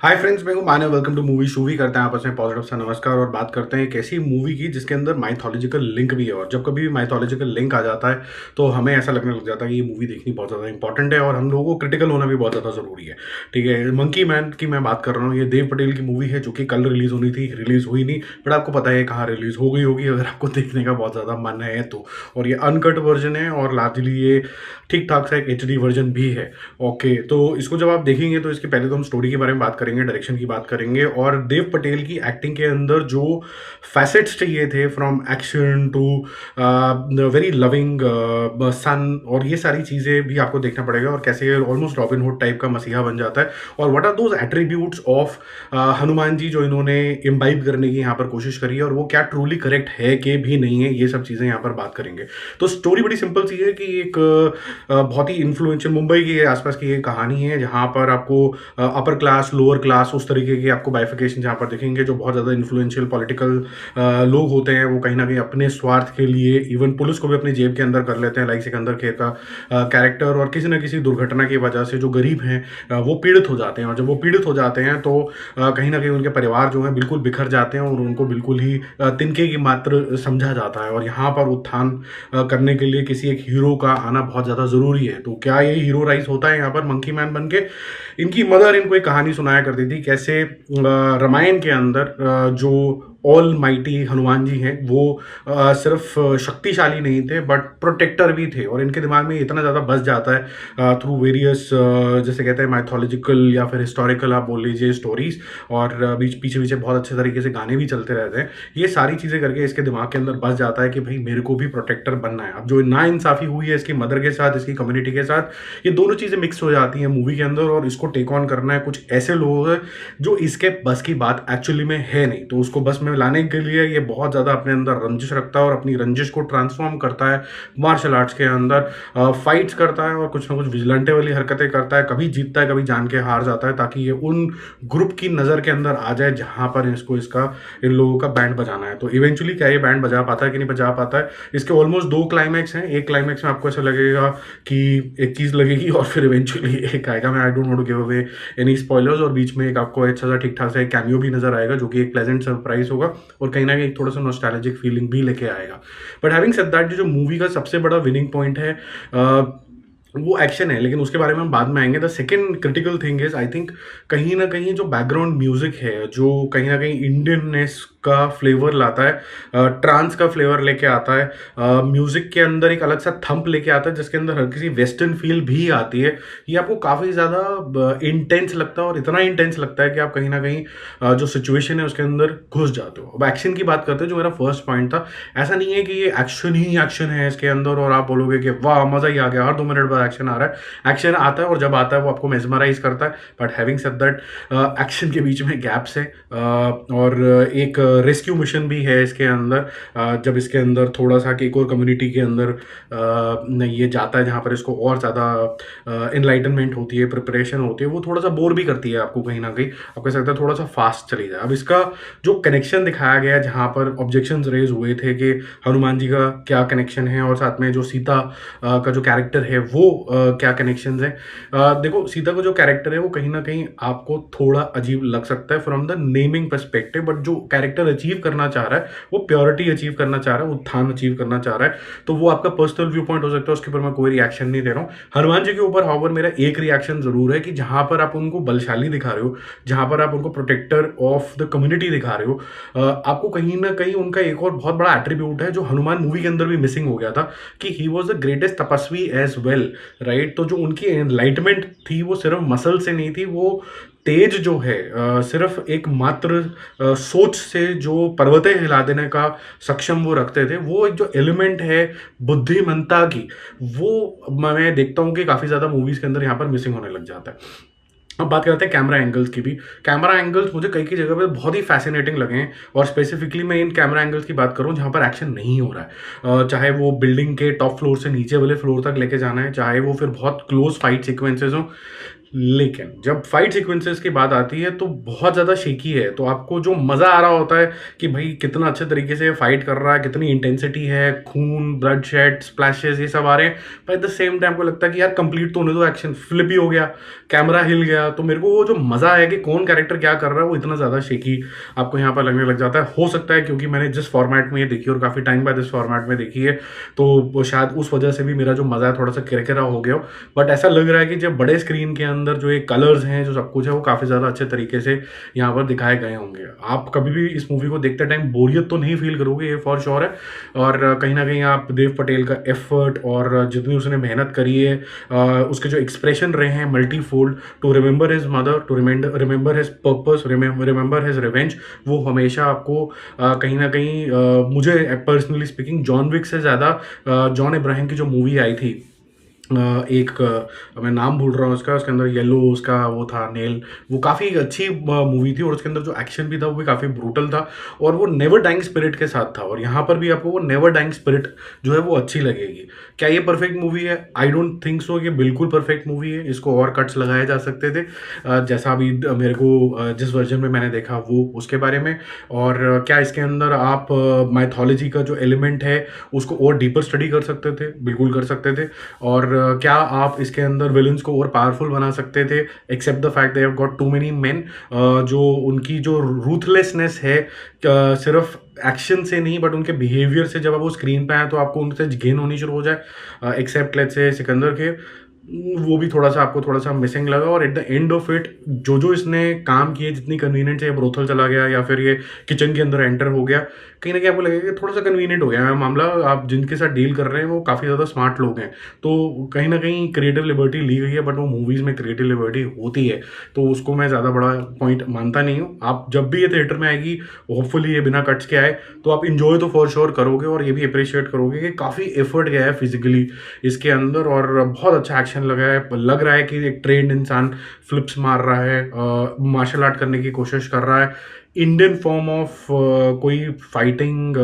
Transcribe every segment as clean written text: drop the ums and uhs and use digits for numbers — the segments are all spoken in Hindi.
हाय फ्रेंड्स, मैं हूं मानव। वेलकम टू मूवी शूवी। करते हैं आपस में पॉजिटिव सा नमस्कार और बात करते हैं एक ऐसी मूवी की जिसके अंदर माइथोलॉजिकल लिंक भी है। और जब कभी भी माइथोलॉजिकल लिंक आ जाता है तो हमें ऐसा लगने लग जाता है कि ये मूवी देखनी बहुत ज़्यादा इंपॉर्टेंट है और हम लोगों को क्रिटिकल होना भी बहुत ज़्यादा ज़रूरी है। ठीक है, मंकी मैन की मैं बात कर रहा हूँ। ये देव पटेल की मूवी है जो कि कल रिलीज़ होनी थी, रिलीज़ हुई नहीं। बट आपको पता है कहाँ रिलीज़ हो गई होगी अगर आपको देखने का बहुत ज़्यादा मन है तो। और ये अनकट वर्जन है और लार्जली ये ठीक ठाक सा एक HD वर्जन भी है। ओके, तो इसको जब आप देखेंगे तो इसके पहले तो हम स्टोरी के बारे में बात करेंगे, डायरेक्शन की बात करेंगे और देव पटेल की एक्टिंग के अंदर जो फैसेट्स चाहिए थे, from action to very loving son, और ये सारी चीज़ें भी आपको देखना पड़ेगा और कैसे ऑलमोस्ट रॉबिन हुड टाइप का मसीहा बन जाता है। और what are those attributes of Hanuman ji जो इन्होंने इम्बाइब करने की यहाँ पर कोशिश करी है और वो क्या ट्रूली करेक्ट है कि भी नहीं है, ये सब चीज़ें यहाँ पर बात करेंगे। तो स्टोरी बड़ी सिंपल सी है कि एक बहुत ही इन्फ्लुएंशियल मुंबई के आसपास की एक कहानी है जहाँ पर आपको अपर क्लास, लोअर क्लास, उस तरीके की आपको बाइफिकेशन जहाँ पर दिखेंगे। जो बहुत ज़्यादा इन्फ्लुएंशियल पॉलिटिकल लोग होते हैं वो कहीं ना कहीं अपने स्वार्थ के लिए इवन पुलिस को भी अपनी जेब के अंदर कर लेते हैं, लाइक सिकंदर खेर का कैरेक्टर। और किसी न किसी दुर्घटना की वजह से जो गरीब हैं वो पीड़ित हो जाते हैं, और जब वो पीड़ित हो जाते हैं तो कहीं ना कहीं उनके परिवार जो हैं बिल्कुल बिखर जाते हैं और उनको बिल्कुल ही तिनके की मात्र समझा जाता है। और यहाँ पर उत्थान करने के लिए किसी एक हीरो का आना बहुत ज़्यादा ज़रूरी है। तो क्या ये हीरो राइज होता है यहाँ पर मंकी मैन बन के? इनकी मदर इनको एक कहानी सुनाया करती थी कैसे रामायण के अंदर जो ऑल माइटी हनुमान जी हैं वो सिर्फ शक्तिशाली नहीं थे बट प्रोटेक्टर भी थे। और इनके दिमाग में इतना ज़्यादा बस जाता है थ्रू वेरियस जैसे कहते हैं माइथोलॉजिकल या फिर हिस्टोरिकल आप बोल लीजिए स्टोरीज, और बीच पीछे पीछे बहुत अच्छे तरीके से गाने भी चलते रहते हैं। ये सारी चीज़ें करके इसके दिमाग के अंदर बस जाता है कि भाई मेरे को भी प्रोटेक्टर बनना है। अब जो नाइंसाफ़ी हुई है इसकी मदर के साथ, इसकी कम्युनिटी के साथ, ये दोनों चीज़ें मिक्स हो जाती हैं मूवी के अंदर और इसको टेक ऑन करना है कुछ ऐसे लोग हैं जो इसके बस की बात एक्चुअली में है नहीं। तो उसको बस में लाने के लिए ये बहुत ज़्यादा अपने अंदर रंजिश रखता है और अपनी रंजिश को ट्रांसफॉर्म करता है मार्शल आर्ट्स के अंदर, फाइट्स करता है और कुछ ना कुछ विजिलेंटे वाली हरकतें करता है। कभी जीतता है, कभी जान के हार जाता है, ताकि ये उन ग्रुप की नज़र के अंदर आ जाए जहाँ पर इसको इसका इन लोगों का बैंड बजाना है। तो इवेंचुअली क्या ये बैंड बजा पाता है कि नहीं बजा पाता है? इसके ऑलमोस्ट 2 क्लाइमैक्स हैं। एक क्लाइमैक्स में आपको ऐसा लगेगा कि एक चीज़ लगेगी और फिर इवेंचुअली एक आएगा। मैं I don't want to give away any spoilers, और बीच में एक आपको अच्छा सा ठीक ठाक सा एक कैमियो भी नजर आएगा जो कि एक प्लेजेंट सरप्राइज होगा और कहीं ना कहीं थोड़ा सा नॉस्टैल्जिक फीलिंग भी लेके आएगा। बट हैविंग सेड दैट, जो मूवी का सबसे बड़ा विनिंग पॉइंट है वो एक्शन है, लेकिन उसके बारे में हम बाद में आएंगे। The second critical thing is I think कहीं ना कहीं जो बैकग्राउंड म्यूजिक है जो कहीं ना कहीं इंडियननेस का फ्लेवर लाता है, ट्रांस का फ्लेवर लेके आता है, म्यूजिक के अंदर एक अलग सा थंप लेके आता है जिसके अंदर हर किसी वेस्टर्न फील भी आती है। ये आपको काफ़ी ज़्यादा इंटेंस लगता है और इतना इंटेंस लगता है कि आप कहीं ना कहीं जो सिचुएशन है उसके अंदर घुस जाते हो। अब एक्शन की बात करते हैं जो मेरा फर्स्ट पॉइंट था। ऐसा नहीं है कि ये एक्शन ही एक्शन है इसके अंदर और आप बोलोगे कि वाह मज़ा ही आ गया, हर 2 मिनट बाद एक्शन आ रहा है। एक्शन आता है और जब आता है वो आपको मेजमराइज करता है। But having said that, action के बीच में गैप्स है और एक रेस्क्यू मिशन भी है इसके अंदर। जब इसके अंदर थोड़ा सा कि एक और कम्युनिटी के अंदर ये जाता है जहाँ पर इसको और ज़्यादा इनलाइटनमेंट होती है, प्रिपरेशन होती है, वो थोड़ा सा बोर भी करती है आपको कहीं ना कहीं। आप कह सकते हैं थोड़ा सा फास्ट चली जाए। अब इसका जो कनेक्शन दिखाया गया जहाँ पर ऑब्जेक्शंस रेज हुए थे कि हनुमान जी का क्या कनेक्शन है और साथ में जो सीता का जो कैरेक्टर है वो क्या कनेक्शंस है। देखो, सीता का जो कैरेक्टर है वो कहीं ना कहीं आपको थोड़ा अजीब लग सकता है from the naming perspective, but जो कैरेक्टर अचीव करना चाह रहा है वो प्योरिटी अचीव करना चाह रहा है, उत्थान अचीव करना चाह रहा है। तो वो आपका पर्सनल व्यू पॉइंट हो सकता है, उसके ऊपर मैं कोई रिएक्शन नहीं दे रहा हूँ। हनुमान जी के ऊपर हाउएवर मेरा एक रिएक्शन जरूर है कि जहां पर आप उनको बलशाली दिखा रहे हो, जहां पर आप उनको प्रोटेक्टर ऑफ द कम्युनिटी दिखा रहे हो, आपको कहीं ना कहीं उनका एक और बहुत बड़ा एट्रीब्यूट है जो हनुमान मूवी के अंदर भी मिसिंग हो गया था कि ही वॉज द ग्रेटेस्ट तपस्वी एज वेल, राइट। तो जो उनकी एनलाइटमेंट थी वो सिर्फ मसल से नहीं थी, वो तेज जो है सिर्फ एक मात्र सोच से जो पर्वतें हिला देने का सक्षम वो रखते थे। वो एक जो एलिमेंट है बुद्धिमत्ता की, वो मैं देखता हूँ कि काफ़ी ज़्यादा मूवीज़ के अंदर यहाँ पर मिसिंग होने लग जाता है। अब बात करते हैं कैमरा एंगल्स की भी। कैमरा एंगल्स मुझे कई कई जगह पे बहुत ही फैसिनेटिंग लगे हैं और स्पेसिफिकली मैं इन कैमरा एंगल्स की बात करूं जहां पर एक्शन नहीं हो रहा है, चाहे वो बिल्डिंग के टॉप फ्लोर से नीचे वाले फ्लोर तक लेके जाना है, चाहे वो फिर बहुत क्लोज फाइट सीक्वेंसेज हो। लेकिन जब फाइट सीक्वेंसेस की बात आती है तो बहुत ज़्यादा शेकी है, तो आपको जो मज़ा आ रहा होता है कि भाई कितना अच्छे तरीके से फाइट कर रहा है, कितनी इंटेंसिटी है, खून, ब्लड शेड, स्प्लैशेस ये सब आ रहे हैं, पर एट द सेम टाइम को लगता है कि यार कंप्लीट तो होने दो, एक्शन फ्लिप ही हो गया, कैमरा हिल गया। तो मेरे को वो जो मज़ा है कि कौन कैरेक्टर क्या कर रहा है वो इतना ज़्यादा शेकी आपको यहाँ पर लगने लग जाता है। हो सकता है क्योंकि मैंने जिस फॉर्मेट में ये देखी और काफ़ी टाइम बाद इस फॉर्मेट में देखी है, तो वो शायद उस वजह से भी मेरा जो मज़ा है थोड़ा सा किरकिरा हो गया हो। बट ऐसा लग रहा है कि जब बड़े स्क्रीन के अंदर जो ये कलर्स हैं, जो सब कुछ है, वो काफ़ी ज़्यादा अच्छे तरीके से यहाँ पर दिखाए गए होंगे। आप कभी भी इस मूवी को देखते टाइम बोरियत तो नहीं फील करोगे, ये फॉर श्योर है। और कहीं ना कहीं आप देव पटेल का एफर्ट और जितनी उसने मेहनत करी है, उसके जो एक्सप्रेशन रहे हैं multifold, to remember his mother, to remember his purpose, remember his revenge, वो हमेशा आपको कहीं ना कहीं मुझे पर्सनली स्पीकिंग जॉन विक से ज़्यादा जॉन इब्राहिम की जो मूवी आई थी, एक मैं नाम भूल रहा हूँ उसका, उसके अंदर येलो उसका वो था नेल, वो काफ़ी अच्छी मूवी थी और उसके अंदर जो एक्शन भी था वो भी काफ़ी ब्रूटल था और वो नेवर डाइंग स्पिरिट के साथ था। और यहाँ पर भी आपको वो नेवर डाइंग स्पिरिट जो है वो अच्छी लगेगी। क्या ये परफेक्ट मूवी है? I don't think so. ये बिल्कुल परफेक्ट मूवी है, इसको और कट्स लगाए जा सकते थे, जैसा अभी मेरे को जिस वर्जन में मैंने देखा वो उसके बारे में। और क्या इसके अंदर आप माइथोलॉजी का जो एलिमेंट है उसको और डीपर स्टडी कर सकते थे? बिल्कुल कर सकते थे। और क्या आप इसके अंदर विलन्स को और पावरफुल बना सकते थे, except the fact they have got too many men. जो उनकी जो रूथलेसनेस है, सिर्फ एक्शन से नहीं बट उनके बिहेवियर से, जब आप वो स्क्रीन पे आए तो आपको उनसे घिन होनी शुरू हो जाए, एक्सेप्ट लेट्स से सिकंदर के, वो भी थोड़ा सा आपको थोड़ा सा मिसिंग लगा। और at the end of it जो इसने काम किए, जितनी कन्वीनियंट से ये ब्रोथल चला गया या फिर ये किचन के अंदर एंटर हो गया, कहीं ना कहीं आपको लगेगा कि थोड़ा सा कन्वीनियंट हो गया है मामला। आप जिनके साथ डील कर रहे हैं वो काफ़ी ज़्यादा स्मार्ट लोग हैं, तो कहीं ना कहीं क्रिएटिव लिबर्टी ली गई है, बट वो मूवीज़ में क्रिएटिव लिबर्टी होती है तो उसको मैं ज़्यादा बड़ा पॉइंट मानता नहीं हूँ। आप जब भी ये थिएटर में आएगी, होपफुली ये बिना कट्स के आए, तो आप इंजॉय तो फॉर श्योर करोगे और ये भी अप्रिशिएट करोगे कि काफ़ी एफर्ट गया है फिजिकली इसके अंदर और बहुत अच्छा एक्शन लग रहा है कि एक ट्रेंड इंसान फ्लिप्स मार रहा है, मार्शल आर्ट करने की कोशिश कर रहा है। इंडियन फॉर्म ऑफ कोई फाइटिंग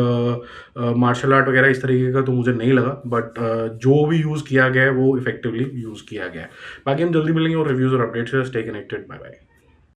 मार्शल आर्ट वगैरह इस तरीके का तो मुझे नहीं लगा, बट जो भी यूज़ किया गया है वो इफेक्टिवली यूज़ किया गया है। बाकी हम जल्दी मिलेंगे और रिव्यूज़ और अपडेट्स से। Stay connected, bye bye.